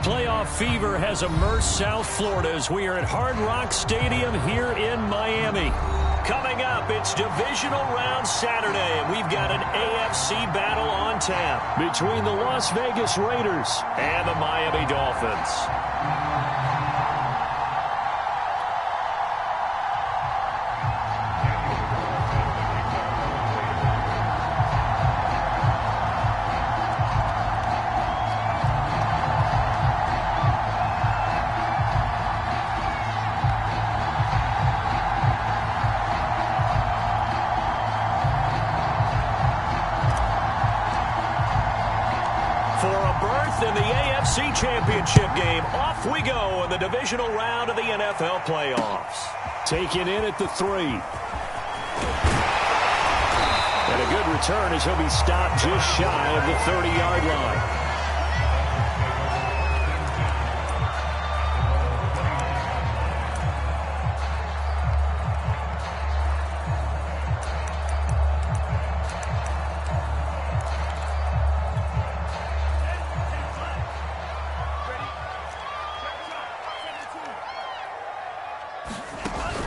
Playoff fever has immersed South Florida as we are at Hard Rock Stadium here in Miami. Coming up, it's divisional round Saturday, and we've got an AFC battle on tap between the Las Vegas Raiders and the Miami Dolphins. In the AFC Championship game, off we go in the divisional round of the NFL playoffs. Taken in at the 3. And a good return as he'll be stopped just shy of the 30-yard line.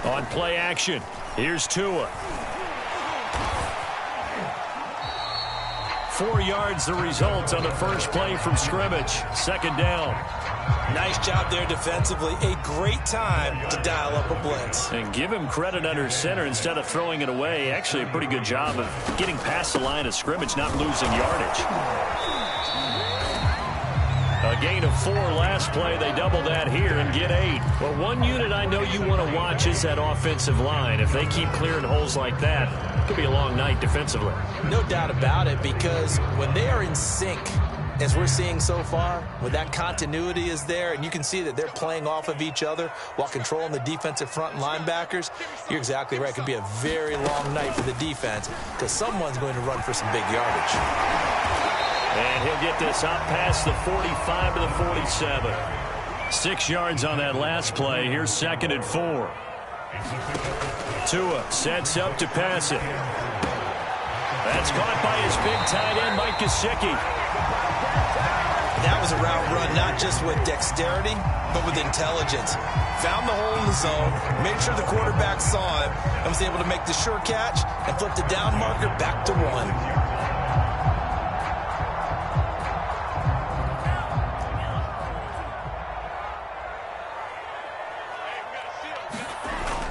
On play action, here's Tua. 4 yards the result on the first play from scrimmage. Second down. Nice job there defensively. A great time to dial up a blitz. And give him credit under center instead of throwing it away. Actually a pretty good job of getting past the line of scrimmage, not losing yardage. A gain of 4 last play. They double that here and get 8. Well, one unit I know you want to watch is that offensive line. If they keep clearing holes like that, it could be a long night defensively. No doubt about it, because when they are in sync, as we're seeing so far, when that continuity is there and you can see that they're playing off of each other while controlling the defensive front and linebackers, you're exactly right. It could be a very long night for the defense because someone's going to run for some big yardage. And he'll get this up past the 45 to the 47. 6 yards on that last play. Here's 2nd and 4. Tua sets up to pass it. That's caught by his big tight end, Mike Gesicki. That was a route run, not just with dexterity, but with intelligence. Found the hole in the zone, made sure the quarterback saw him, and was able to make the sure catch and flip the down marker back to 1.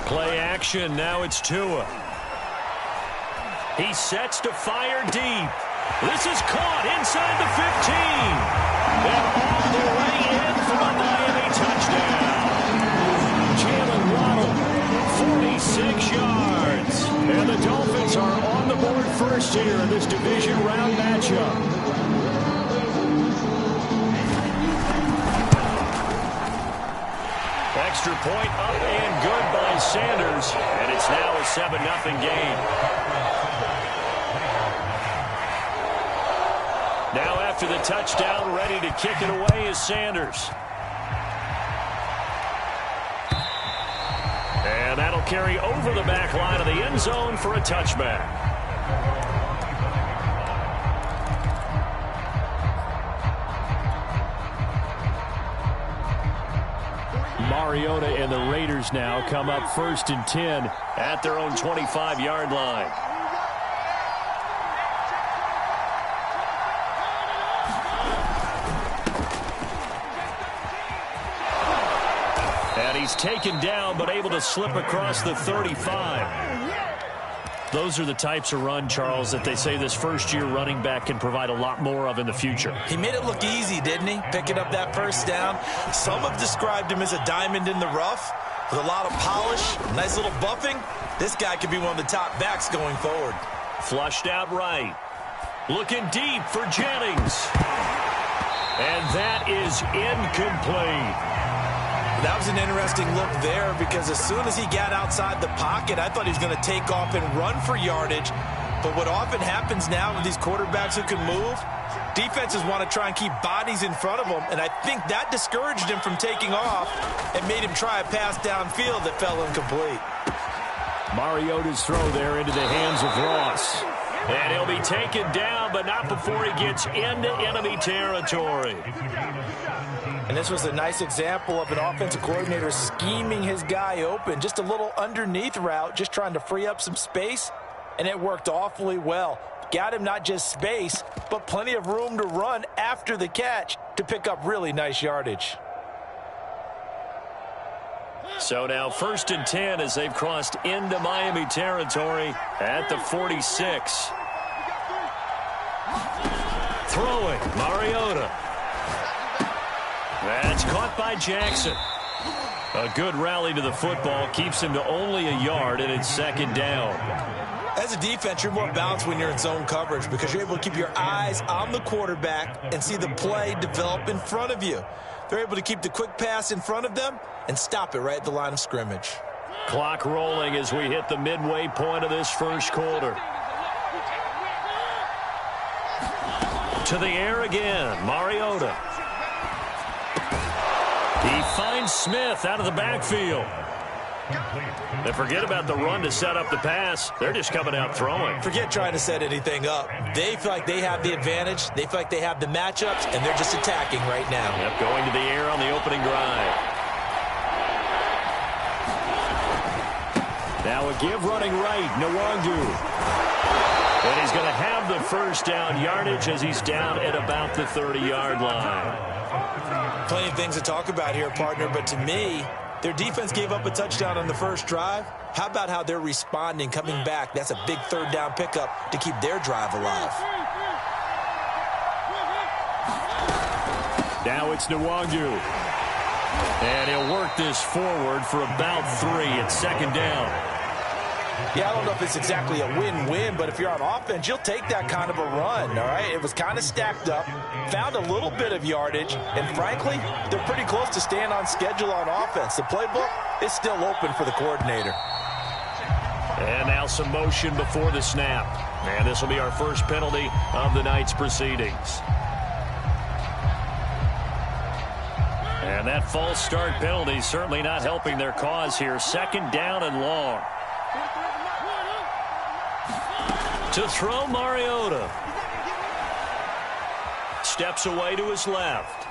Play action, now it's Tua. He sets to fire deep. This is caught inside the 15. And all the way in for a Miami touchdown. Jalen Waddle, 46 yards. And the Dolphins are on the board first here in this division round matchup. Extra point up and good by Sanders, and it's now a 7-0 game. Now after the touchdown, ready to kick it away is Sanders. And that'll carry over the back line of the end zone for a touchback. Mariota and the Raiders now come up 1st and 10 at their own 25-yard line. And he's taken down but able to slip across the 35. Those are the types of run, Charles, that they say this first-year running back can provide a lot more of in the future. He made it look easy, didn't he? Picking up that first down. Some have described him as a diamond in the rough with a lot of polish, nice little buffing. This guy could be one of the top backs going forward. Flushed out right. Looking deep for Jennings. And that is incomplete. That was an interesting look there because as soon as he got outside the pocket, I thought he was going to take off and run for yardage. But what often happens now with these quarterbacks who can move, defenses want to try and keep bodies in front of them, and I think that discouraged him from taking off and made him try a pass downfield that fell incomplete. Mariota's throw there into the hands of Ross. And he'll be taken down, but not before he gets into enemy territory. And this was a nice example of an offensive coordinator scheming his guy open. Just a little underneath route, just trying to free up some space, and it worked awfully well. Got him not just space, but plenty of room to run after the catch to pick up really nice yardage. So now 1st and 10 as they've crossed into Miami territory at the 46. Throwing, Mariota. That's caught by Jackson. A good rally to the football keeps him to only a yard, and it's 2nd down. As a defense, you're more balanced when you're in zone coverage because you're able to keep your eyes on the quarterback and see the play develop in front of you. They're able to keep the quick pass in front of them and stop it right at the line of scrimmage. Clock rolling as we hit the midway point of this first quarter. To the air again, Mariota. He finds Smith out of the backfield. They forget about the run to set up the pass. They're just coming out throwing. Forget trying to set anything up. They feel like they have the advantage. They feel like they have the matchups, and they're just attacking right now. Yep, going to the air on the opening drive. Now a give running right, Nwangu. And he's going to have the first down yardage as he's down at about the 30-yard line. Plenty of things to talk about here, partner, but to me, their defense gave up a touchdown on the first drive. How about how they're responding, coming back? That's a big 3rd down pickup to keep their drive alive. Now it's Nwangu. And he'll work this forward for about 3 at 2nd down. Yeah, I don't know if it's exactly a win-win, but if you're on offense, you'll take that kind of a run, all right? It was kind of stacked up, found a little bit of yardage, and frankly, they're pretty close to staying on schedule on offense. The playbook is still open for the coordinator. And now some motion before the snap. And this will be our first penalty of the night's proceedings. And that false start penalty certainly not helping their cause here. 2nd down and long. To throw, Mariota. Steps away to his left.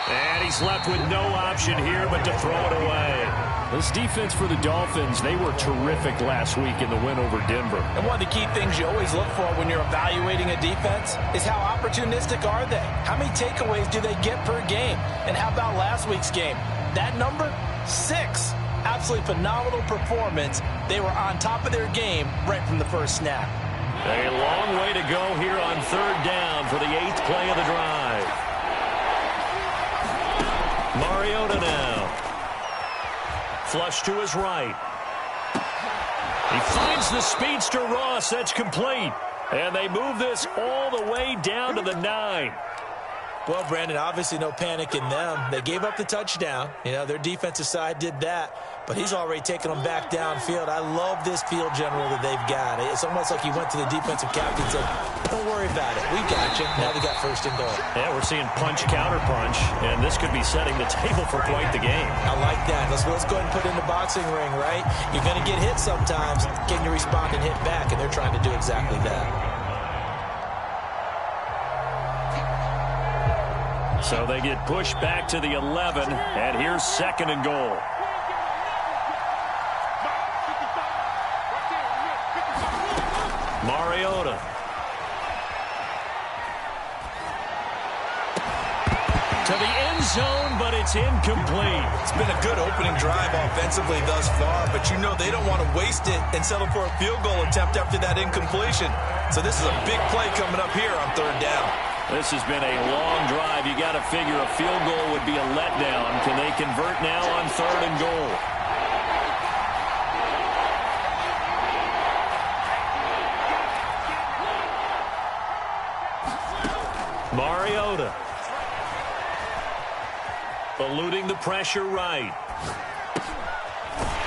And he's left with no option here but to throw it away. This defense for the Dolphins, they were terrific last week in the win over Denver. And one of the key things you always look for when you're evaluating a defense is how opportunistic are they? How many takeaways do they get per game? And how about last week's game? That number? 6. Absolutely phenomenal performance. They were on top of their game right from the first snap. A long way to go here on 3rd down for the 8th play of the drive. Mariota now. Flush to his right. He finds the speedster Ross. That's complete. And they move this all the way down to the 9. Well, Brandon, obviously no panic in them. They gave up the touchdown. You know, their defensive side did that. But he's already taken them back downfield. I love this field general that they've got. It's almost like he went to the defensive captain and said, don't worry about it. We got you. Now we got 1st and goal. Yeah, we're seeing punch, counter punch, and this could be setting the table for quite the game. I like that. Let's go ahead and put it in the boxing ring, right? You're going to get hit sometimes. Can you respond and hit back? And they're trying to do exactly that. So they get pushed back to the 11, and here's 2nd and goal. Mariota. To the end zone, but it's incomplete. It's been a good opening drive offensively thus far, but you know they don't want to waste it and settle for a field goal attempt after that incompletion. So this is a big play coming up here on 3rd down. This has been a long drive. You got to figure a field goal would be a letdown. Can they convert now on 3rd and goal? Mariota. Eluding the pressure right.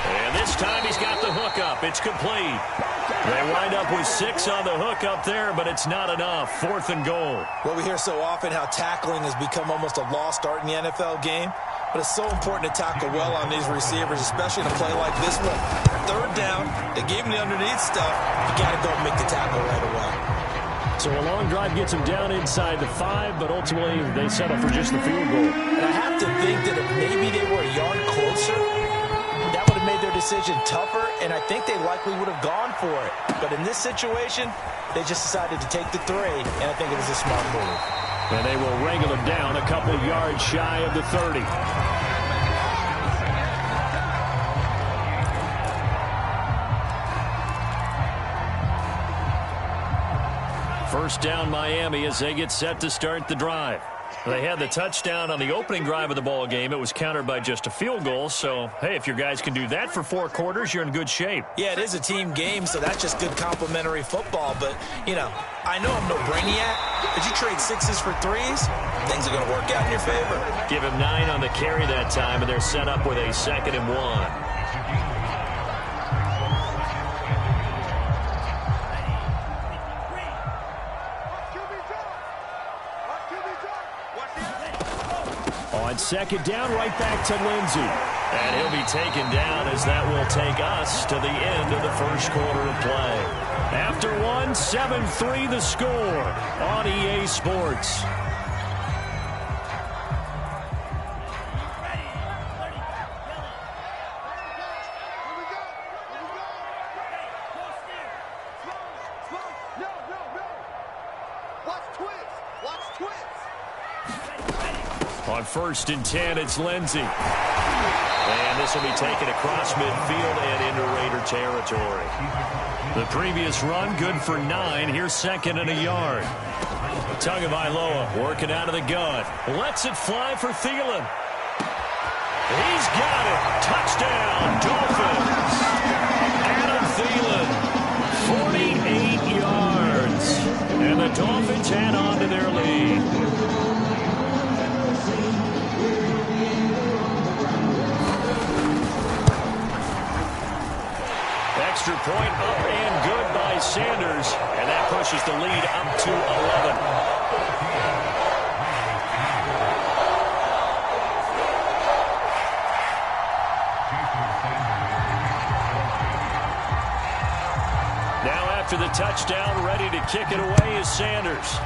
And this time he's got the hook up. It's complete. They wind up with 6 on the hook up there, but it's not enough. 4th and goal. Well, we hear so often how tackling has become almost a lost art in the NFL game. But it's so important to tackle well on these receivers, especially in a play like this one. 3rd down, they gave him the underneath stuff. You got to go and make the tackle right away. So a long drive gets him down inside the 5, but ultimately they settle for just the field goal. And I have to think that if maybe they were a yard closer, that would have made their decision tougher, and I think they likely would have gone for it. But in this situation, they just decided to take the 3, and I think it was a smart move. And they will wrangle him down a couple of yards shy of the 30. First down Miami as they get set to start the drive. They had the touchdown on the opening drive of the ball game. It was countered by just a field goal. So, hey, if your guys can do that for 4 quarters, you're in good shape. Yeah, it is a team game, so that's just good complimentary football. But, you know, I know I'm no brainiac, but you trade 6s for 3s, things are going to work out in your favor. Give him 9 on the carry that time, and they're set up with a 2nd and 1. On 2nd down, right back to Lindsey. And he'll be taken down as that will take us to the end of the first quarter of play. After 1, 7-3 the score on EA Sports. On 1st and 10, it's Lindsey. And this will be taken across midfield and into Raider territory. The previous run, good for 9. Here's 2nd and a yard. Tagovailoa working out of the gun. Lets it fly for Thielen. He's got it. Touchdown, Dolphins. Adam Thielen, 48 yards. And the Dolphins head on to their lead. Extra point up and good by Sanders, and that pushes the lead up to 11. Now after the touchdown, ready to kick it away is Sanders.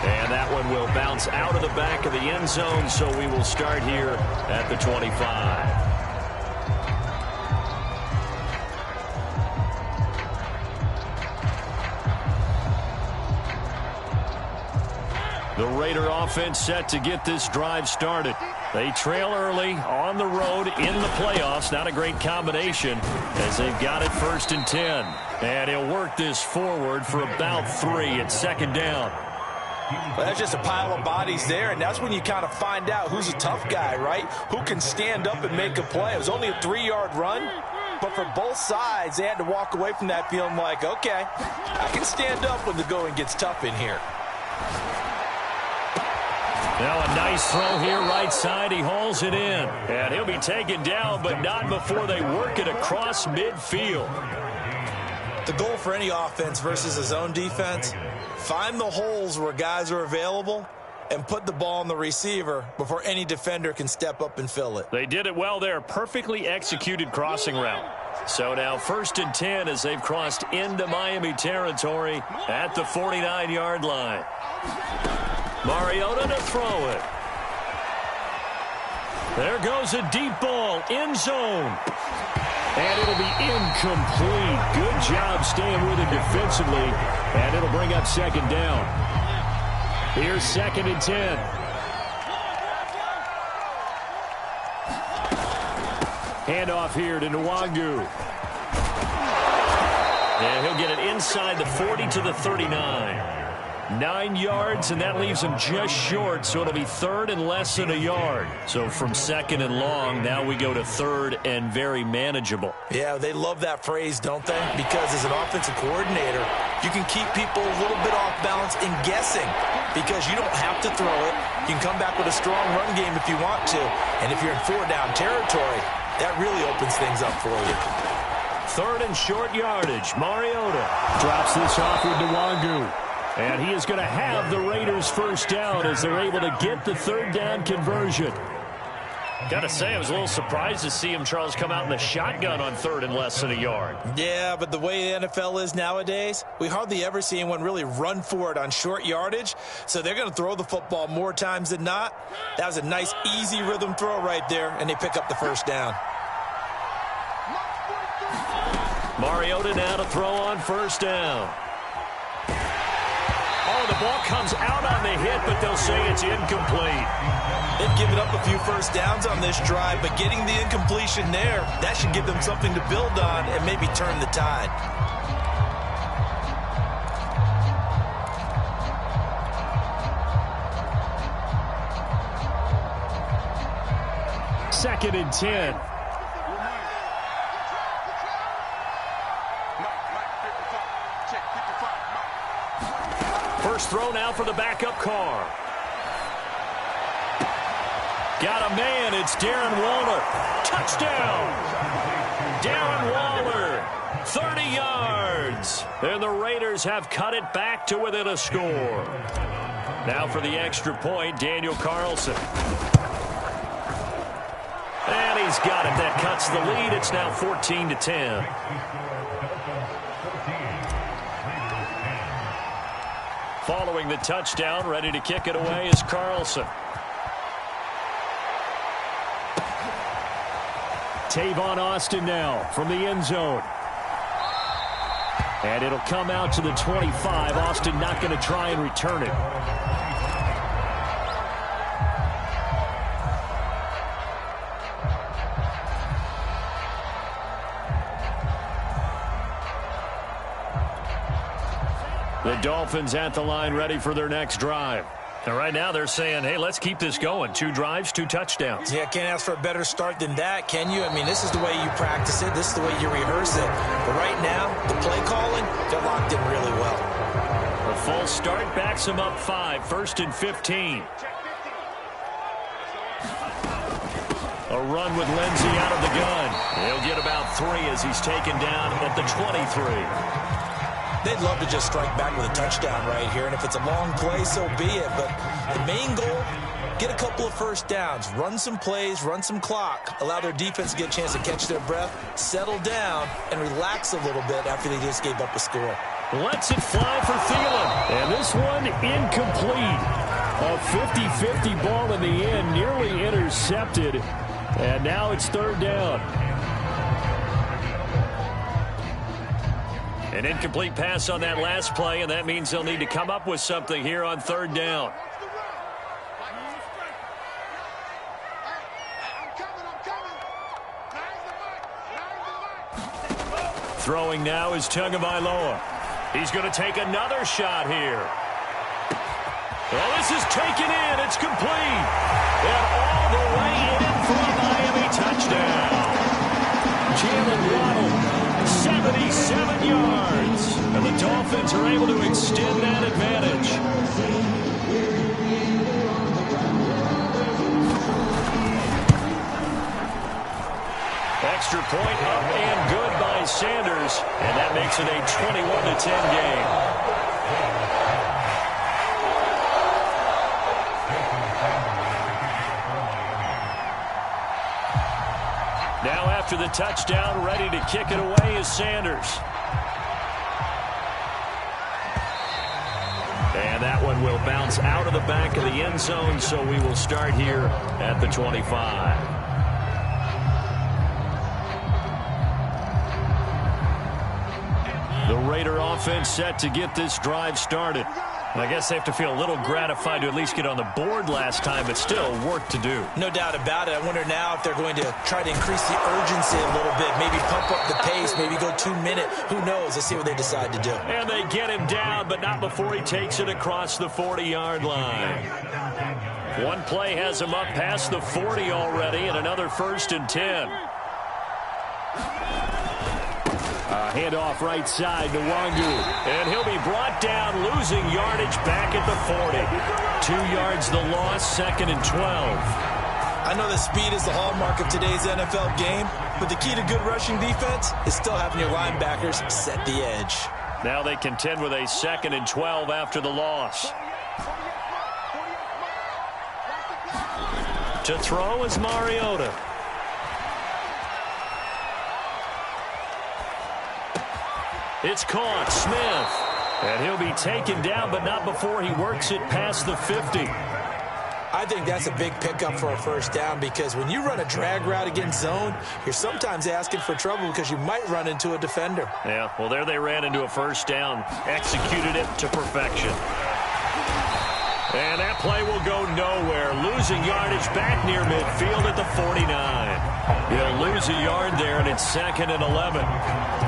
And that one will bounce out of the back of the end zone, so we will start here at the 25. The Raider offense set to get this drive started. They trail early on the road in the playoffs. Not a great combination as they've got it 1st and 10. And he'll work this forward for about 3. It's 2nd down. Well, that's just a pile of bodies there, and that's when you kind of find out who's a tough guy, right? Who can stand up and make a play. It was only a 3-yard run, but for both sides, they had to walk away from that feeling like, okay, I can stand up when the going gets tough in here. Now a nice throw here right side. He hauls it in. And he'll be taken down, but not before they work it across midfield. The goal for any offense versus a zone defense, find the holes where guys are available and put the ball on the receiver before any defender can step up and fill it. They did it well there. Perfectly executed crossing route. So now 1st and 10 as they've crossed into Miami territory at the 49-yard line. Mariota to throw it. There goes a deep ball, end zone. And it'll be incomplete. Good job staying with it defensively. And it'll bring up 2nd down. Here's 2nd and 10. Handoff here to Nwangu. And he'll get it inside the 40 to the 39. 9 yards, and that leaves him just short, so it'll be third and less than a yard. So from second and long, now we go to third and very manageable. Yeah, they love that phrase, don't they? Because as an offensive coordinator, you can keep people a little bit off balance and guessing because you don't have to throw it. You can come back with a strong run game if you want to. And if you're in 4-down territory, that really opens things up for you. Third and short yardage. Mariota drops this off with Nwangu. And he is going to have the Raiders first down as they're able to get the third down conversion. Got to say, I was a little surprised to see him, Charles, come out in the shotgun on third and less than a yard. Yeah, but the way the NFL is nowadays, we hardly ever see anyone really run for it on short yardage. So they're going to throw the football more times than not. That was a nice, easy rhythm throw right there, and they pick up the first down. Mariota now to throw on first down. Oh, the ball comes out on the hit, but they'll say it's incomplete. They've given up a few first downs on this drive, but getting the incompletion there, that should give them something to build on and maybe turn the tide. Second and 10. First throw now for the backup car. Got a man. It's Darren Waller. Touchdown. Darren Waller. 30 yards. And the Raiders have cut it back to within a score. Now for the extra point, Daniel Carlson. And he's got it. That cuts the lead. It's now 14-10. Following the touchdown, ready to kick it away is Carlson. Tavon Austin now from the end zone. And it'll come out to the 25. Austin not going to try and return it. The Dolphins at the line ready for their next drive. And right now they're saying, hey, let's keep this going. 2 drives, 2 touchdowns. Yeah, can't ask for a better start than that, can you? I mean, this is the way you practice it. This is the way you rehearse it. But right now, the play calling, they're locked in really well. A full start backs them up 5. First and 15. A run with Lindsey out of the gun. He'll get about 3 as he's taken down at the 23. They'd love to just strike back with a touchdown right here, and if it's a long play, so be it. But the main goal, get a couple of first downs, run some plays, run some clock, allow their defense to get a chance to catch their breath, settle down, and relax a little bit after they just gave up a score. Lets it fly for Thielen, and this one incomplete. A 50-50 ball in the end, nearly intercepted, and now it's third down. An incomplete pass on that last play, and that means they'll need to come up with something here on third down. Throwing now is Tagovailoa. He's going to take another shot here. Well, this is taken in. It's complete. And all the way in for a Miami touchdown. Jalen Waddle. 77 yards. And the Dolphins are able to extend that advantage. Extra point up and good by Sanders. And that makes it a 21-10 game. Now after the touchdown, ready to kick it away is Sanders. And that one will bounce out of the back of the end zone, so we will start here at the 25. The Raider offense set to get this drive started. I guess they have to feel a little gratified to at least get on the board last time, but still work to do. No doubt about it. I wonder now if they're going to try to increase the urgency a little bit, maybe pump up the pace, maybe go 2 minutes. Who knows? Let's see what they decide to do. And they get him down, but not before he takes it across the 40-yard line. One play has him up past the 40 already, and another 1st and 10. Handoff right side to Wangu. And he'll be brought down, losing yardage back at the 40. 2 yards the loss, 2nd and 12. I know that speed is the hallmark of today's NFL game, but the key to good rushing defense is still having your linebackers set the edge. Now they contend with a 2nd and 12 after the loss. To throw is Mariota. It's caught, Smith. And he'll be taken down, but not before he works it past the 50. I think that's a big pickup for a 1st down, because when you run a drag route against zone, you're sometimes asking for trouble because you might run into a defender. Yeah, well, there they ran into a 1st down, executed it to perfection. And that play will go nowhere, losing yardage back near midfield at the 49. He'll lose a yard there, and it's 2nd and 11.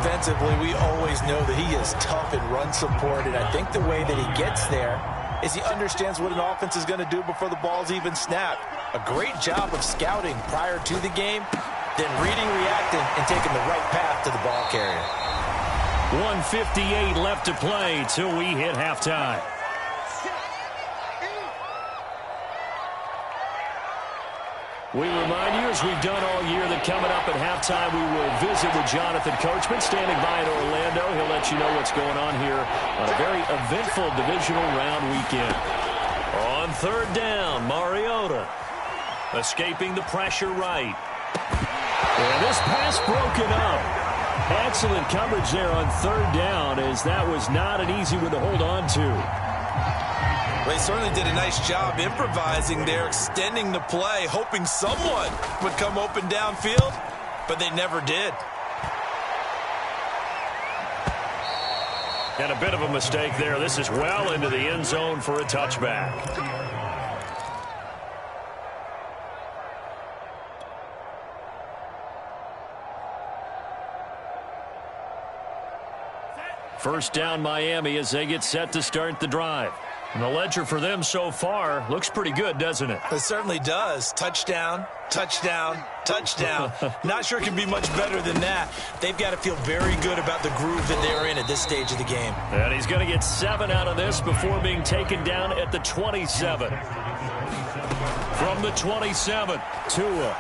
Defensively, we always know that he is tough in run support, and I think the way that he gets there is he understands what an offense is going to do before the ball's even snapped. A great job of scouting prior to the game, then reading, reacting, and taking the right path to the ball carrier. 1:58 left to play till we hit halftime. We remind you, as we've done all year, that coming up at halftime, we will visit with Jonathan Coachman, standing by in Orlando. He'll let you know what's going on here on a very eventful divisional round weekend. On 3rd down, Mariota escaping the pressure right. And this pass broken up. Excellent coverage there on 3rd down, as that was not an easy one to hold on to. Well, he certainly did a nice job improvising there, extending the play, hoping someone would come open downfield, but they never did. And a bit of a mistake there. This is well into the end zone for a touchback. First down, Miami, as they get set to start the drive. And the ledger for them so far looks pretty good, doesn't it? It certainly does. Touchdown, touchdown, touchdown. Not sure it can be much better than that. They've got to feel very good about the groove that they're in at this stage of the game. And he's going to get 7 out of this before being taken down at the 27. From the 27, Tua.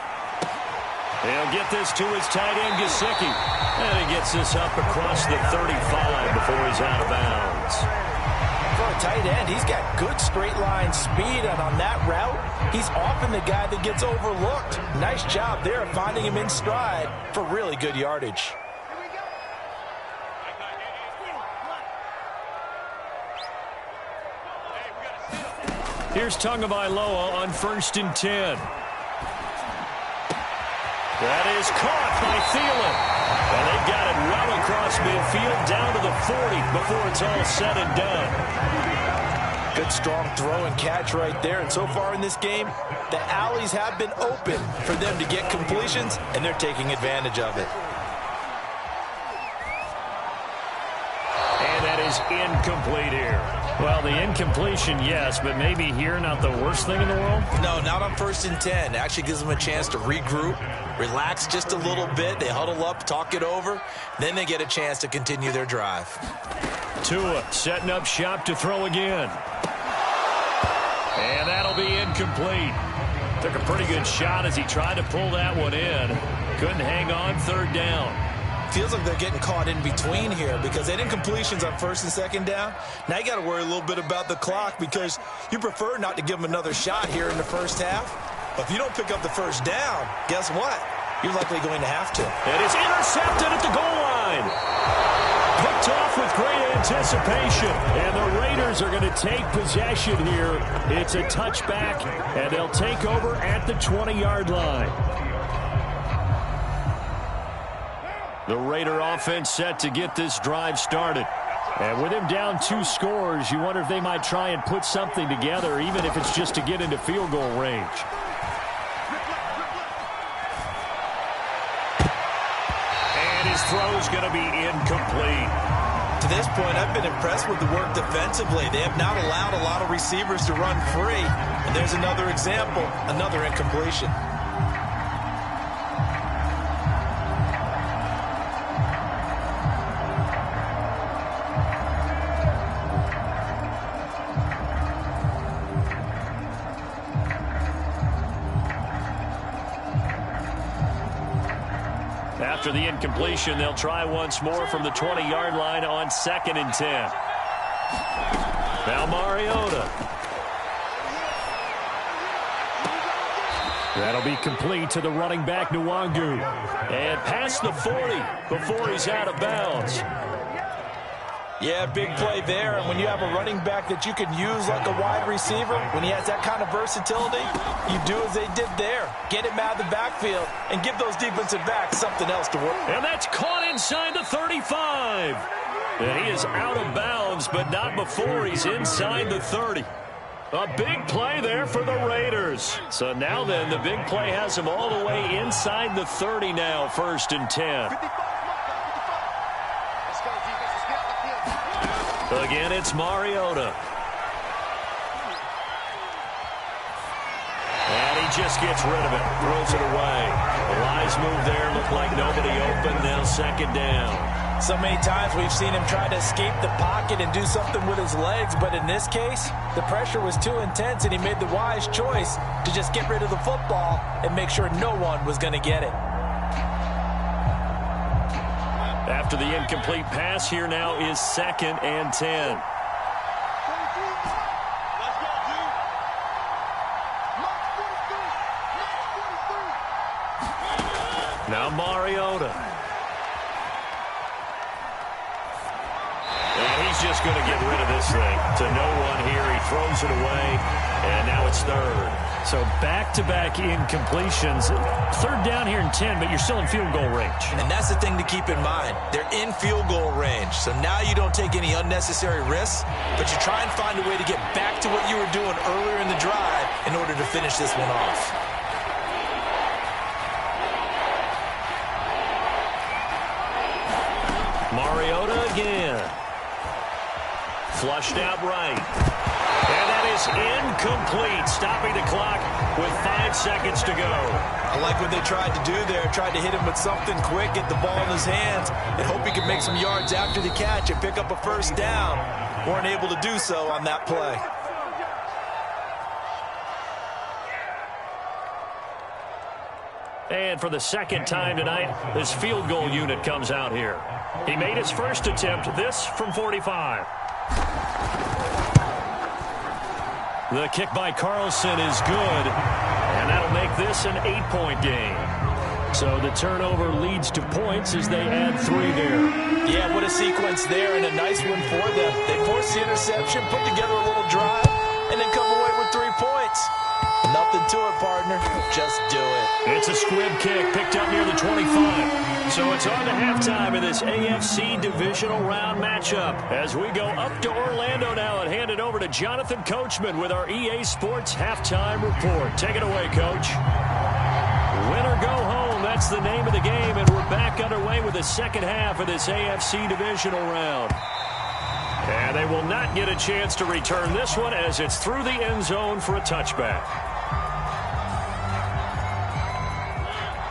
He'll get this to his tight end, Gesicki. And he gets this up across the 35 before he's out of bounds. For a tight end, he's got good straight line speed, and on that route, he's often the guy that gets overlooked. Nice job there of finding him in stride for really good yardage. Here's Tagovailoa on 1st and 10. That is caught by Thielen. And they got it well across midfield down to the 40 before it's all said and done. Good strong throw and catch right there. And so far in this game, the alleys have been open for them to get completions, and they're taking advantage of it. And that is incomplete here. Well, the incompletion, yes, but maybe here not the worst thing in the world? No, not on 1st and 10. Actually gives them a chance to regroup, relax just a little bit. They huddle up, talk it over. Then they get a chance to continue their drive. Tua setting up shop to throw again. And that'll be incomplete. Took a pretty good shot as he tried to pull that one in. Couldn't hang on 3rd down. Feels like they're getting caught in between here because they did incompletions on 1st and 2nd down. Now you got to worry a little bit about the clock because you prefer not to give them another shot here in the 1st half. But if you don't pick up the 1st down, guess what? You're likely going to have to. It is intercepted at the goal line. Picked off with great anticipation. And the Raiders are going to take possession here. It's a touchback, and they'll take over at the 20-yard line. The Raider offense set to get this drive started. And with him down 2 scores, you wonder if they might try and put something together, even if it's just to get into field goal range. And his throw's going to be incomplete. To this point, I've been impressed with the work defensively. They have not allowed a lot of receivers to run free. And there's another example, another incompletion. After the incompletion, they'll try once more from the 20-yard line on 2nd and 10. Now Mariota. That'll be complete to the running back, Nwangu. And past the 40 before he's out of bounds. Yeah, big play there. And when you have a running back that you can use like a wide receiver, when he has that kind of versatility, you do as they did there. Get him out of the backfield and give those defensive backs something else to work. And that's caught inside the 35. And he is out of bounds, but not before he's inside the 30. A big play there for the Raiders. So now then, the big play has him all the way inside the 30 now, 1st and 10. Again, it's Mariota. And he just gets rid of it, throws it away. A wise move there, looked like nobody open, now 2nd down. So many times we've seen him try to escape the pocket and do something with his legs, but in this case, the pressure was too intense and he made the wise choice to just get rid of the football and make sure no one was going to get it. After the incomplete pass, here now is 2nd and 10. Now Mariota. And he's just going to get rid of this thing. To no one here. He throws it away. And now it's 3rd. So back-to-back incompletions. 3rd down here in 10, but you're still in field goal range. And that's the thing to keep in mind. They're in field goal range. So now you don't take any unnecessary risks, but you try and find a way to get back to what you were doing earlier in the drive in order to finish this one off. Mariota again. Flushed out right. And that is incomplete, stopping the clock with 5 seconds to go. I like what they tried to do there, tried to hit him with something quick, get the ball in his hands, and hope he could make some yards after the catch and pick up a 1st down. Weren't able to do so on that play. And for the 2nd time tonight, this field goal unit comes out here. He made his first attempt, this from 45. The kick by Carlson is good, and that'll make this an 8-point game. So the turnover leads to points as they add 3 there. Yeah, what a sequence there, and a nice one for them. They forced the interception, put together a little drive, and then come away with 3 points. Nothing to it, partner. Just do it. It's a squib kick picked up near the 25. So it's on to halftime of this AFC divisional round matchup as we go up to Orlando now and hand it over to Jonathan Coachman with our EA Sports halftime report. Take it away, Coach. Win or go home, that's the name of the game, and we're back underway with the 2nd half of this AFC divisional round. And they will not get a chance to return this one as it's through the end zone for a touchback.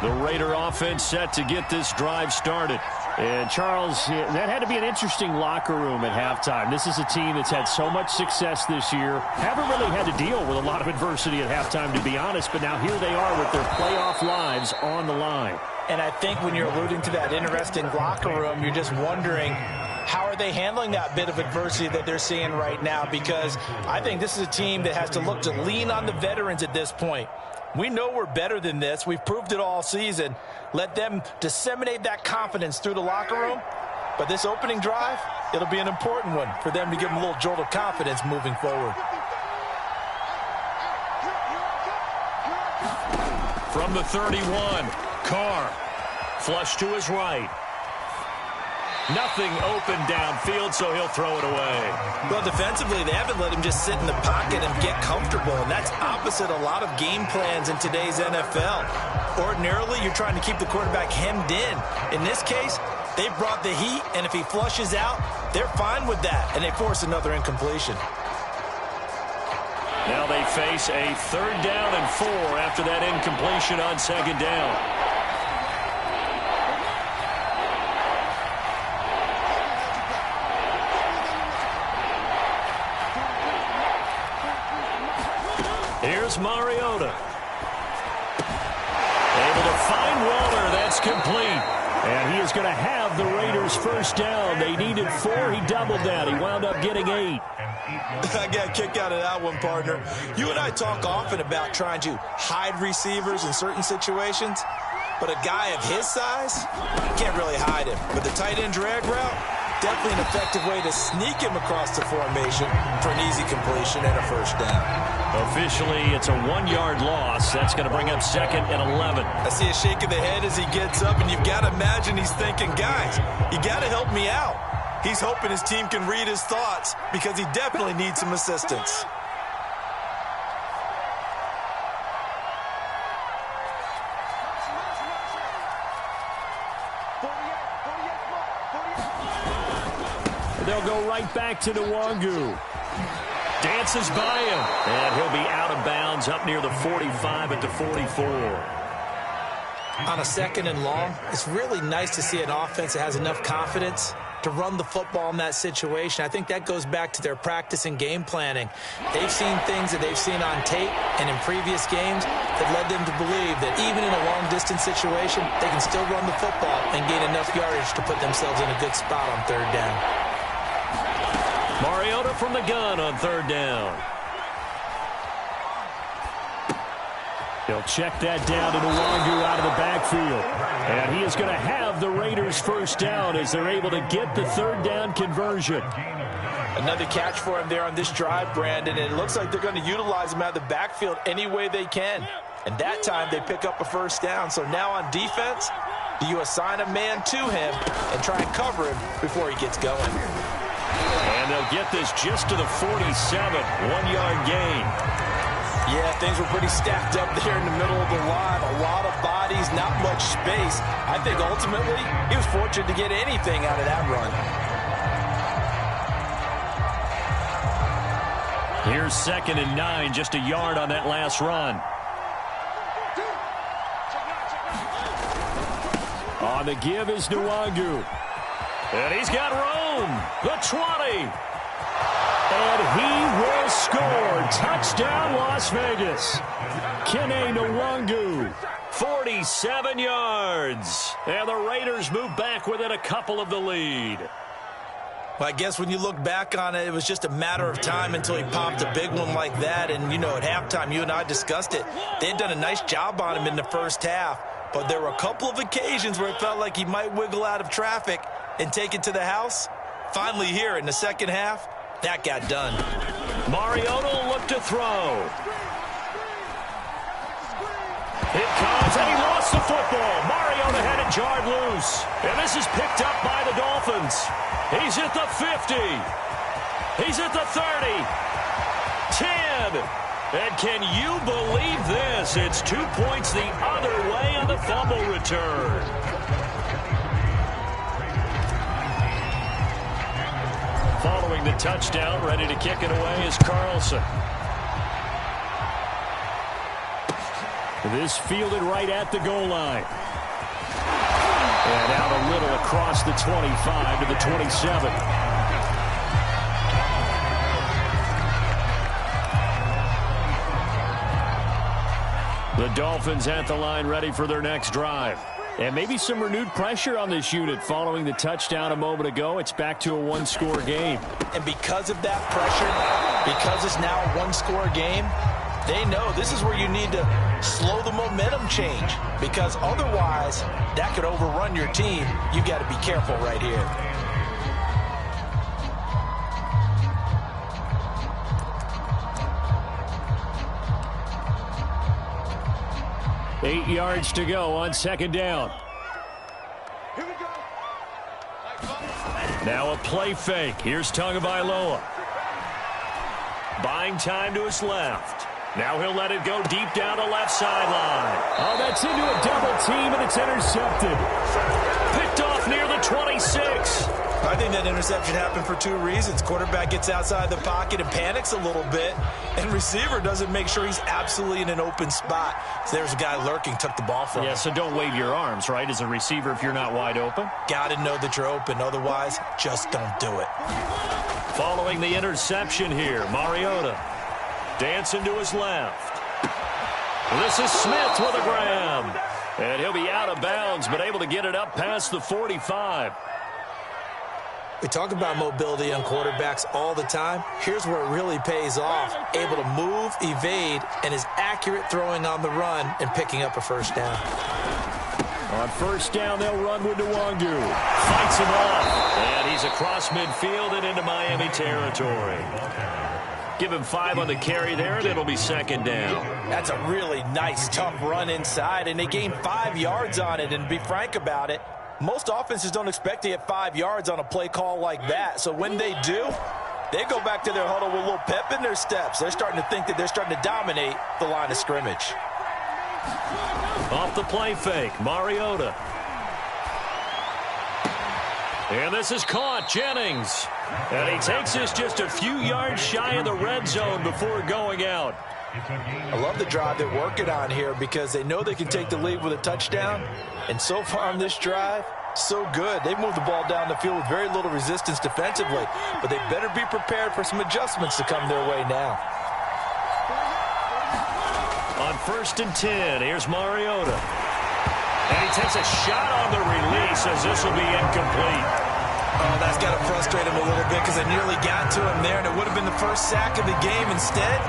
The Raider offense set to get this drive started. And, Charles, that had to be an interesting locker room at halftime. This is a team that's had so much success this year. Haven't really had to deal with a lot of adversity at halftime, to be honest. But now here they are with their playoff lives on the line. And I think when you're alluding to that interesting locker room, you're just wondering, how are they handling that bit of adversity that they're seeing right now? Because I think this is a team that has to look to lean on the veterans at this point. We know we're better than this. We've proved it all season. Let them disseminate that confidence through the locker room. But this opening drive, it'll be an important one for them to give them a little jolt of confidence moving forward. From the 31, Carr. Flush to his right. Nothing open downfield, so he'll throw it away. Well, defensively, they haven't let him just sit in the pocket and get comfortable, and that's opposite a lot of game plans in today's NFL. Ordinarily, you're trying to keep the quarterback hemmed in. In this case, they brought the heat, and if he flushes out, they're fine with that, and they force another incompletion. Now they face a 3rd down and 4 after that incompletion on 2nd down. Here's Mariota. Able to find Waller. That's complete. And he is going to have the Raiders 1st down. They needed 4. He doubled that. He wound up getting 8. I got a kick out of that one, partner. You and I talk often about trying to hide receivers in certain situations, but a guy of his size, you can't really hide him. But the tight end drag route, definitely an effective way to sneak him across the formation for an easy completion and a 1st down. Officially, it's a 1-yard loss. That's going to bring up 2nd and 11. I see a shake of the head as he gets up, and you've got to imagine he's thinking, guys, you got to help me out. He's hoping his team can read his thoughts because he definitely needs some assistance. They'll go right back to Nwangu. Dances by him, and he'll be out of bounds up near the 45 at the 44. On a 2nd and long, it's really nice to see an offense that has enough confidence to run the football in that situation. I think that goes back to their practice and game planning. They've seen things that they've seen on tape and in previous games that led them to believe that even in a long-distance situation, they can still run the football and gain enough yardage to put themselves in a good spot on 3rd down. Mariota from the gun on 3rd down. He'll check that down to Nwangu out of the backfield. And he is going to have the Raiders 1st down as they're able to get the 3rd down conversion. Another catch for him there on this drive, Brandon. And it looks like they're going to utilize him out of the backfield any way they can. And that time they pick up a 1st down. So now on defense, do you assign a man to him and try and cover him before he gets going? And they'll get this just to the 47, 1-yard gain. Yeah, things were pretty stacked up there in the middle of the line. A lot of bodies, not much space. I think ultimately he was fortunate to get anything out of that run. Here's 2nd and 9, just a yard on that last run. On the give is Nwangu. And he's got room. The 20. And he will score. Touchdown, Las Vegas. Kene Nwangu, 47 yards. And the Raiders move back within a couple of the lead. Well, I guess when you look back on it, it was just a matter of time until he popped a big one like that. And, you know, at halftime, you and I discussed it. They had done a nice job on him in the 1st half. But there were a couple of occasions where it felt like he might wiggle out of traffic and take it to the house. Finally here in the 2nd half, that got done. Mariota will look to throw. It comes, and he lost the football. Mariota had it jarred loose. And this is picked up by the Dolphins. He's at the 50. He's at the 30. 10. And can you believe this? It's 2 points the other way on the fumble return. Following the touchdown, ready to kick it away is Carlson. This fielded right at the goal line. And out a little across the 25 to the 27. The Dolphins at the line ready for their next drive. And maybe some renewed pressure on this unit following the touchdown a moment ago. It's back to a 1-score game. And because of that pressure, because it's now a 1-score game, they know this is where you need to slow the momentum change. Because otherwise, that could overrun your team. You've got to be careful right here. Eight yards to go on 2nd down. Here we go. Now a play fake. Here's Tagovailoa. Buying time to his left. Now he'll let it go deep down the left sideline. Oh, that's into a double team, and it's intercepted. Picked off near the 26. I think that interception happened for two reasons. Quarterback gets outside the pocket and panics a little bit, and receiver doesn't make sure he's absolutely in an open spot. So there's a guy lurking, took the ball from him. Yeah, so don't wave your arms, right, as a receiver if you're not wide open. Got to know that you're open. Otherwise, just don't do it. Following the interception here, Mariota dancing to his left. This is Smith with a grab. And he'll be out of bounds, but able to get it up past the 45. We talk about mobility on quarterbacks all the time. Here's where it really pays off. Able to move, evade, and is accurate throwing on the run and picking up a first down. On first down, they'll run with Nwangu. Fights him off. And he's across midfield and into Miami territory. Give him 5 on the carry there, and it'll be second down. That's a really nice, tough run inside, and they gained 5 yards on it. And to be frank about it, most offenses don't expect to get 5 yards on a play call like that. So when they do, they go back to their huddle with a little pep in their steps. They're starting to think that they're starting to dominate the line of scrimmage. Off the play fake, Mariota. And this is caught, Jennings. And he takes this just a few yards shy of the red zone before going out. I love the drive they're working on here because they know they can take the lead with a touchdown. And so far on this drive, so good. They moved the ball down the field with very little resistance defensively. But they better be prepared for some adjustments to come their way now. On first and 10, here's Mariota. And he takes a shot on the release as this will be incomplete. Oh, that's got to frustrate him a little bit because they nearly got to him there, and it would have been the first sack of the game. Instead,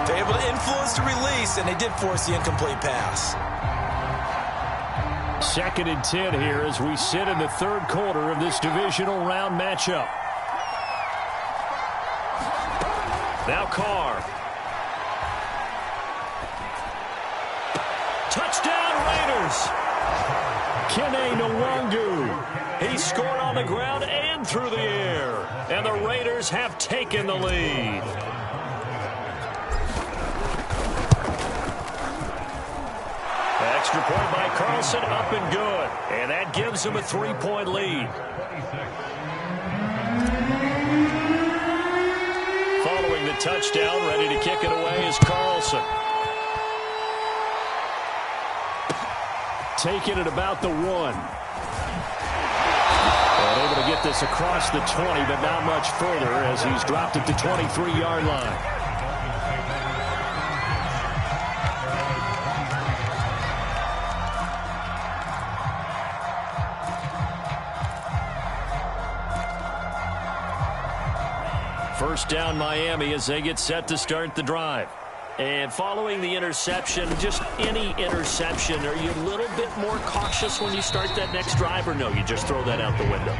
they're able to influence the release, and they did force the incomplete pass. Second and 10 here as we sit in the third quarter of this divisional round matchup. Now Carr. Touchdown Raiders. Kene Nwangu. He scored on the ground and through the air. And the Raiders have taken the lead. Extra point by Carlson, up and good. And that gives him a 3-point lead. Following the touchdown, ready to kick it away is Carlson. Taking it about the 1. And able to get this across the 20, but not much further as he's dropped at the 23-yard line. First down Miami as they get set to start the drive. And following the interception, just any interception, are you a little bit more cautious when you start that next drive, or no, you just throw that out the window?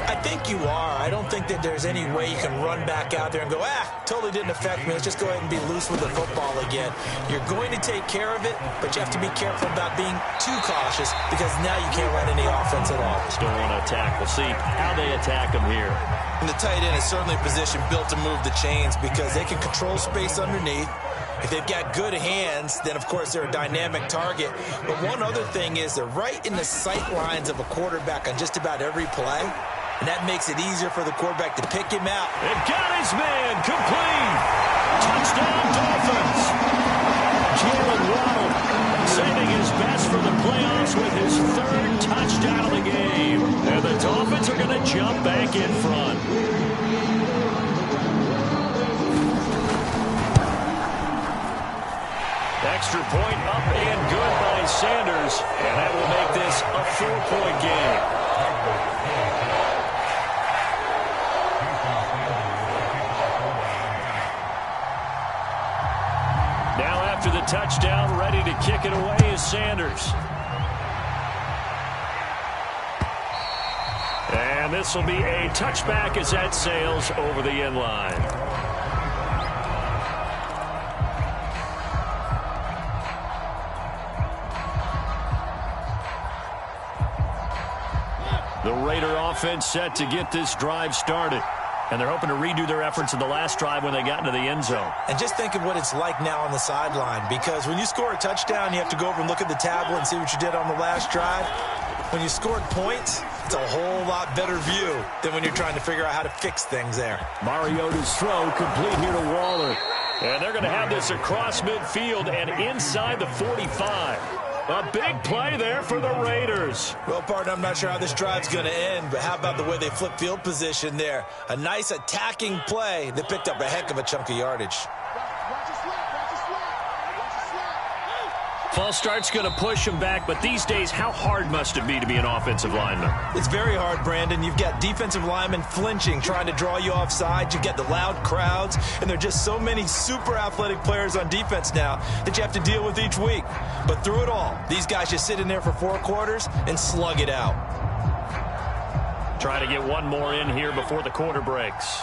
I think you are. I don't think that there's any way you can run back out there and go, totally didn't affect me. Let's just go ahead and be loose with the football again. You're going to take care of it, but you have to be careful about being too cautious because now you can't run any offense at all. Still want to attack. We'll see how they attack them here. And the tight end is certainly a position built to move the chains because they can control space underneath. If they've got good hands, then, of course, they're a dynamic target. But one other thing is they're right in the sight lines of a quarterback on just about every play, and that makes it easier for the quarterback to pick him out. And got his man complete. Touchdown, Dolphins. Jalen Waddle saving his best for the playoffs with his 3rd touchdown of the game. And the Dolphins are going to jump back in front. Extra point up and good by Sanders, and that will make this a 4-point game. Now after the touchdown, ready to kick it away is Sanders. And this will be a touchback as that sails over the end line. The Raider offense set to get this drive started. And they're hoping to redo their efforts in the last drive when they got into the end zone. And just think of what it's like now on the sideline, because when you score a touchdown, you have to go over and look at the tablet and see what you did on the last drive. When you scored points, it's a whole lot better view than when you're trying to figure out how to fix things there. Mariota's throw complete here to Waller. And they're going to have this across midfield and inside the 45. A big play there for the Raiders. Well, partner, I'm not sure how this drive's going to end, but how about the way they flip field position there? A nice attacking play that picked up a heck of a chunk of yardage. False start's going to push him back, but these days, how hard must it be to be an offensive lineman? It's very hard, Brandon. You've got defensive linemen flinching, trying to draw you offside. You've got the loud crowds, and there are just so many super athletic players on defense now that you have to deal with each week. But through it all, these guys just sit in there for 4 quarters and slug it out. Trying to get one more in here before the quarter breaks.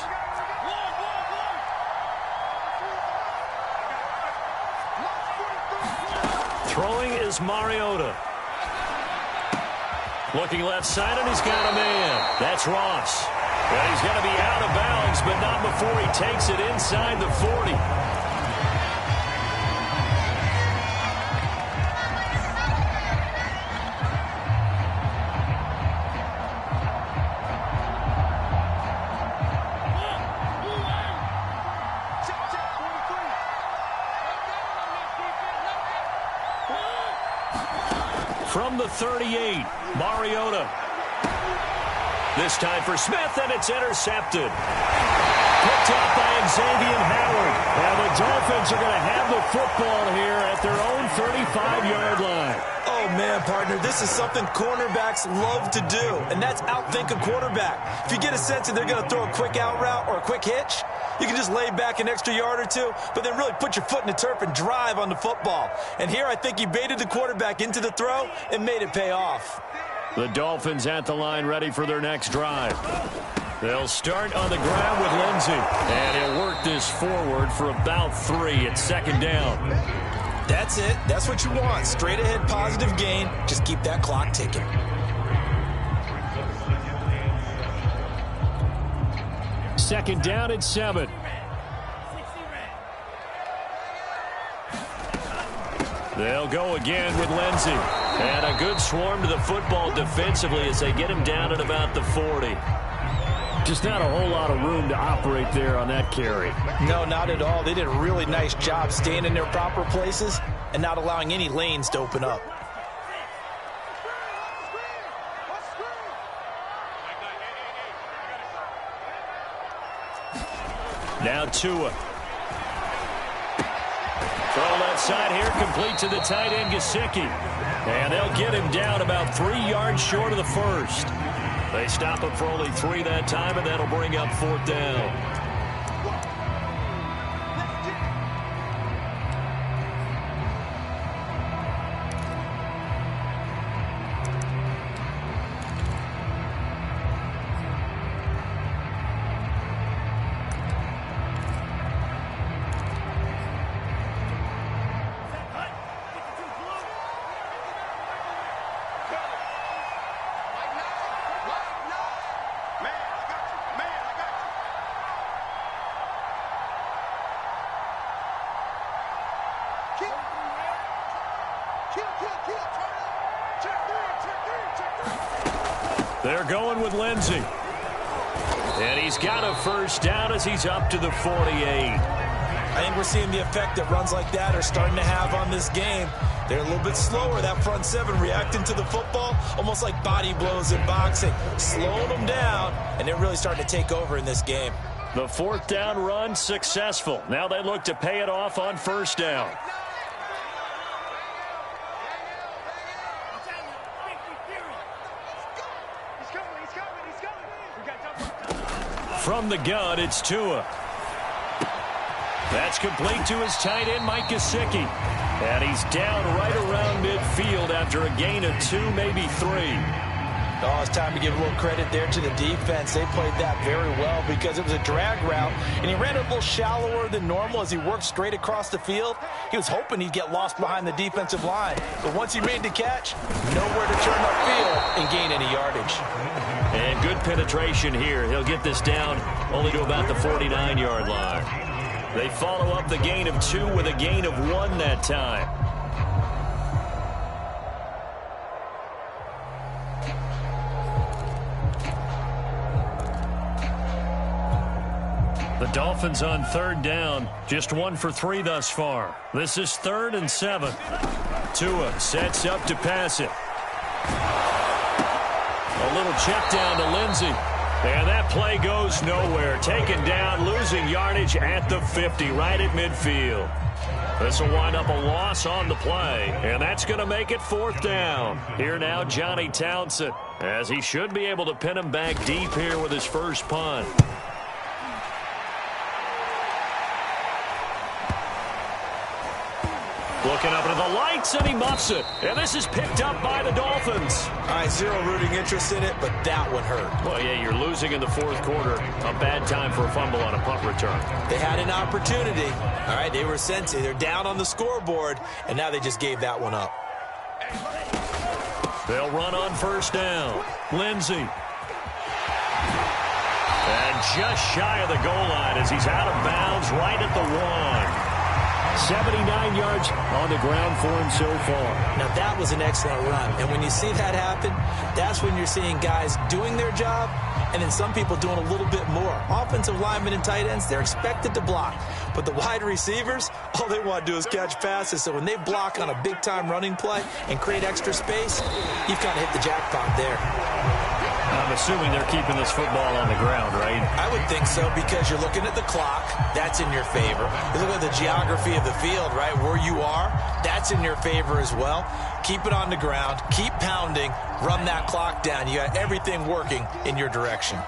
Throwing is Mariota. Looking left side, and he's got a man. That's Ross. And he's going to be out of bounds, but not before he takes it inside the 40. From the 38, Mariota. This time for Smith, and it's intercepted. Picked up by Xavier Howard. And the Dolphins are going to have the football here at their own 35-yard line. Oh, man, partner, this is something cornerbacks love to do, and that's outthink a quarterback. If you get a sense that they're going to throw a quick out route or a quick hitch, you can just lay back an extra yard or two, but then really put your foot in the turf and drive on the football. And here I think he baited the quarterback into the throw and made it pay off. The Dolphins at the line ready for their next drive. They'll start on the ground with Lindsey. And he'll work this forward for about 3. It's second down. That's it. That's what you want. Straight ahead positive gain. Just keep that clock ticking. Second down at 7. They'll go again with Lindsey. And a good swarm to the football defensively as they get him down at about the 40. Just not a whole lot of room to operate there on that carry. No, not at all. They did a really nice job staying in their proper places and not allowing any lanes to open up. Now Tua. Throw left side here, complete to the tight end, Gesicki. And they'll get him down about 3 yards short of the first. They stop him for only 3 that time, and that'll bring up 4th down. They're going with Lindsey. And he's got a first down as he's up to the 48. I think we're seeing the effect that runs like that are starting to have on this game. They're a little bit slower, that front 7, reacting to the football, almost like body blows in boxing, slowing them down, and they're really starting to take over in this game. The 4th down run successful. Now they look to pay it off on 1st down. From the gun, it's Tua. That's complete to his tight end, Mike Gesicki. And he's down right around midfield after a gain of 2, maybe 3. Oh, it's time to give a little credit there to the defense. They played that very well because it was a drag route, and he ran it a little shallower than normal as he worked straight across the field. He was hoping he'd get lost behind the defensive line, but once he made the catch, nowhere to turn upfield and gain any yardage. And good penetration here. He'll get this down only to about the 49-yard line. They follow up the gain of 2 with a gain of 1 that time. The Dolphins on 3rd down. Just 1 for 3 thus far. This is 3rd and 7. Tua sets up to pass it. A little check down to Lindsey. And that play goes nowhere. Taken down, losing yardage at the 50, right at midfield. This will wind up a loss on the play, and that's going to make it 4th down. Here now, Johnny Townsend, as he should be able to pin him back deep here with his first punt. Looking up into the lights, and he muffs it. And this is picked up by the Dolphins. All right, zero rooting interest in it, but that one hurt. Well, yeah, you're losing in the 4th quarter. A bad time for a fumble on a punt return. They had an opportunity. All right, they were sent to. They're down on the scoreboard, and now they just gave that one up. They'll run on 1st down. Lindsey. And just shy of the goal line as he's out of bounds right at the 1. 79 yards on the ground for him so far. Now, that was an excellent run. And when you see that happen, that's when you're seeing guys doing their job and then some people doing a little bit more. Offensive linemen and tight ends, they're expected to block. But the wide receivers, all they want to do is catch passes. So when they block on a big-time running play and create extra space, you've kind of hit the jackpot there. I'm assuming they're keeping this football on the ground, right? I would think so, because you're looking at the clock. That's in your favor. You look at the geography of the field, right, where you are. That's in your favor as well. Keep it on the ground. Keep pounding. Run that clock down. You got everything working in your direction.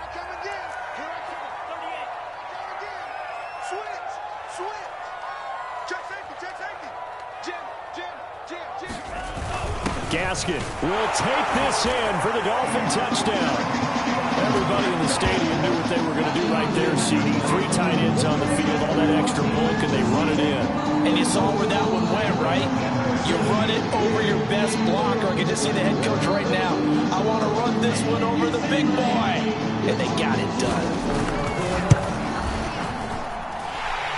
Gaskin will take this in for the Dolphin touchdown. Everybody in the stadium knew what they were going to do right there, CD. 3 tight ends on the field, all that extra bulk, and they run it in. And you saw where that one went, right? You run it over your best blocker. I can just see the head coach right now. I want to run this one over the big boy. And they got it done.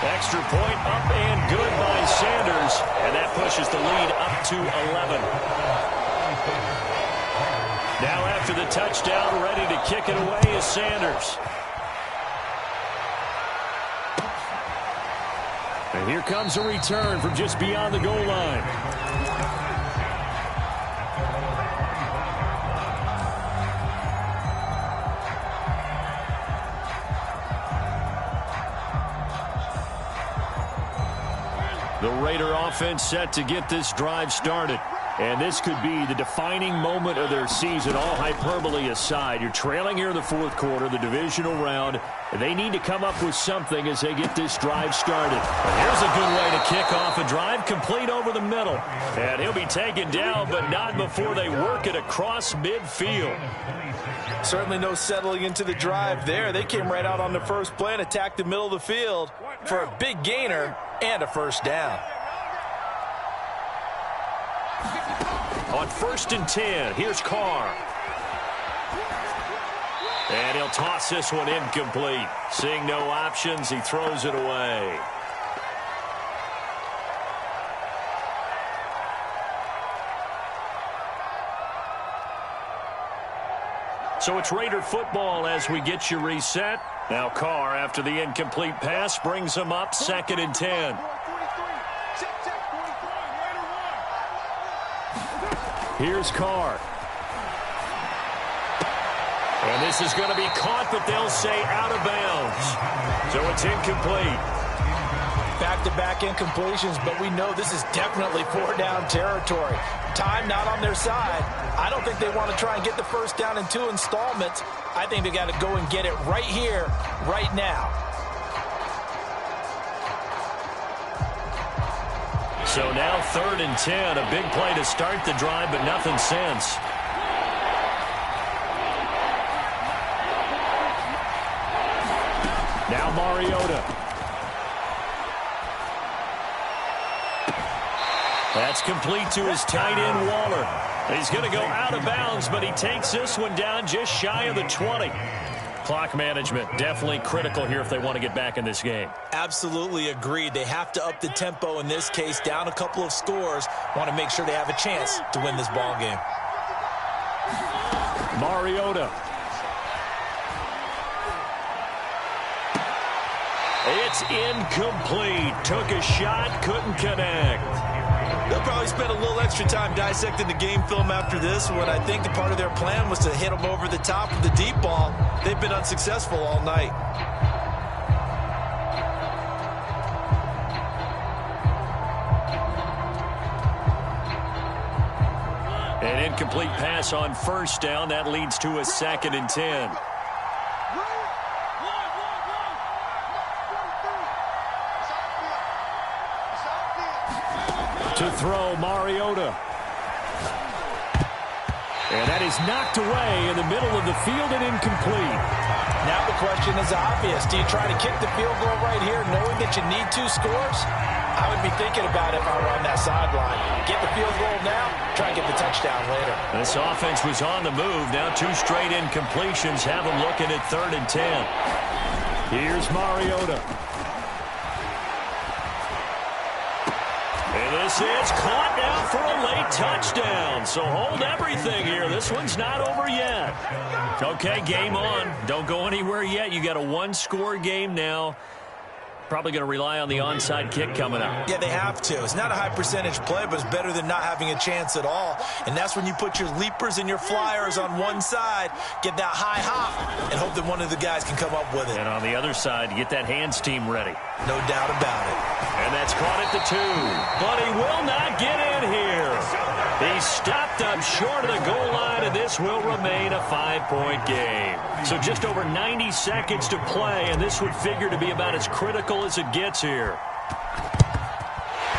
Extra point up and good by Sanders. And that pushes the lead up to 11. Now after the touchdown, ready to kick it away is Sanders. And here comes a return from just beyond the goal line. The Raider offense set to get this drive started. And this could be the defining moment of their season, all hyperbole aside. You're trailing here in the 4th quarter, the divisional round. They need to come up with something as they get this drive started. And here's a good way to kick off a drive, complete over the middle. And he'll be taken down, but not before they work it across midfield. Certainly no settling into the drive there. They came right out on the first play and attacked the middle of the field for a big gainer and a 1st down. On 1st and 10, here's Carr. And he'll toss this one incomplete. Seeing no options, he throws it away. So it's Raider football as we get you reset. Now Carr, after the incomplete pass, brings him up 2nd and 10. Here's Carr. And this is going to be caught, but they'll say out of bounds. So it's incomplete. Back-to-back incompletions, but we know this is definitely 4-down territory. Time not on their side. I don't think they want to try and get the 1st down in 2 installments. I think they got to go and get it right here, right now. So now 3rd and 10, a big play to start the drive, but nothing since. Now Mariota. That's complete to his tight end, Waller. He's going to go out of bounds, but he takes this one down just shy of the 20. Clock management definitely critical here if they want to get back in this game. Absolutely agreed. They have to up the tempo in this case, down a couple of scores. Want to make sure they have a chance to win this ball game. Mariota. It's incomplete. Took a shot, couldn't connect. They'll probably spend a little extra time dissecting the game film after this one. I think the part of their plan was to hit them over the top of the deep ball. They've been unsuccessful all night. An incomplete pass on first down. That leads to a 2nd and 10. To throw, Mariota. And that is knocked away in the middle of the field and incomplete. Now the question is obvious. Do you try to kick the field goal right here knowing that you need 2 scores? I would be thinking about it if I were on that sideline. Get the field goal now, try and get the touchdown later. This offense was on the move. Now 2 straight incompletions have them looking at 3rd and 10. Here's Mariota. And this is caught now for a late touchdown. So hold everything here. This one's not over yet. Okay, game on. Don't go anywhere yet. You got a 1-score game now. Probably going to rely on the onside kick coming up. Yeah, they have to. It's not a high percentage play, but it's better than not having a chance at all. And that's when you put your leapers and your flyers on one side, get that high hop, and hope that one of the guys can come up with it. And on the other side, get that hands team ready. No doubt about it. And that's caught at the 2. But he will not get in here. He stopped up short of the goal line, and this will remain a 5-point game. So just over 90 seconds to play, and this would figure to be about as critical as it gets here.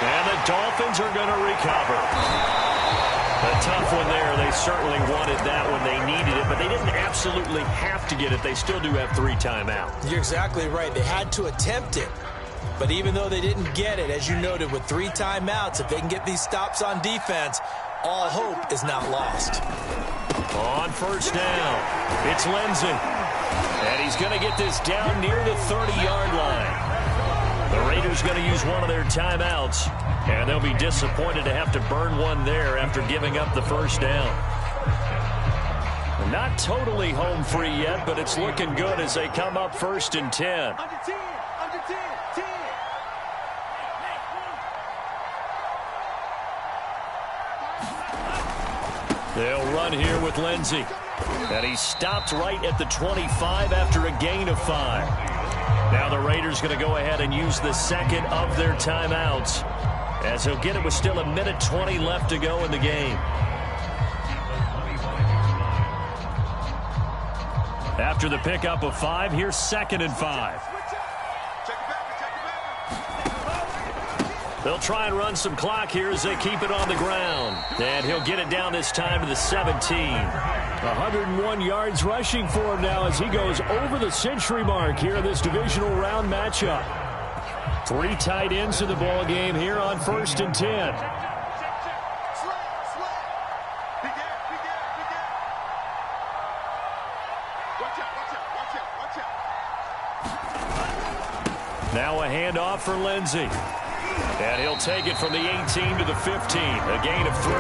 And the Dolphins are going to recover. A tough one there. They certainly wanted that when they needed it, but they didn't absolutely have to get it. They still do have 3 timeouts. You're exactly right. They had to attempt it. But even though they didn't get it, as you noted, with 3 timeouts, if they can get these stops on defense, all hope is not lost. On first down, it's Lindsey. And he's going to get this down near the 30-yard line. The Raiders going to use one of their timeouts, and they'll be disappointed to have to burn one there after giving up the first down. Not totally home free yet, but it's looking good as they come up 1st and 10. They'll run here with Lindsey. And he stopped right at the 25 after a gain of 5. Now the Raiders going to go ahead and use the 2nd of their timeouts, as he'll get it with still 1:20 left to go in the game. After the pickup of 5, here's 2nd and 5. They'll try and run some clock here as they keep it on the ground. And he'll get it down this time to the 17. 101 yards rushing for him now as he goes over the century mark here in this divisional round matchup. 3 tight ends in the ball game here on 1st and 10. Now a handoff for Lindsey. And he'll take it from the 18 to the 15, a gain of 3.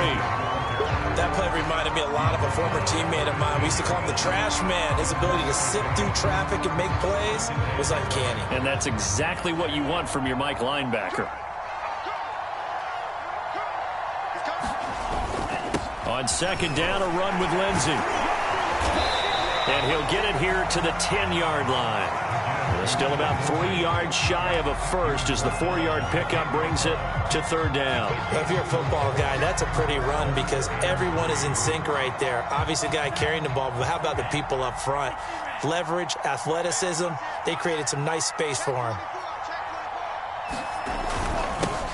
That play reminded me a lot of a former teammate of mine. We used to call him the trash man. His ability to sit through traffic and make plays was uncanny. And that's exactly what you want from your Mike linebacker. On 2nd down, a run with Lindsey. And he'll get it here to the 10-yard line. Still about 3 yards shy of a first as the 4-yard pickup brings it to 3rd down. If you're a football guy, that's a pretty run because everyone is in sync right there. Obviously, the guy carrying the ball, but how about the people up front? Leverage, athleticism, they created some nice space for him.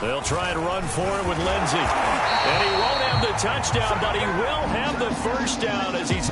They'll try and run for it with Lindsey. And he won't have the touchdown, but he will have the first down as he's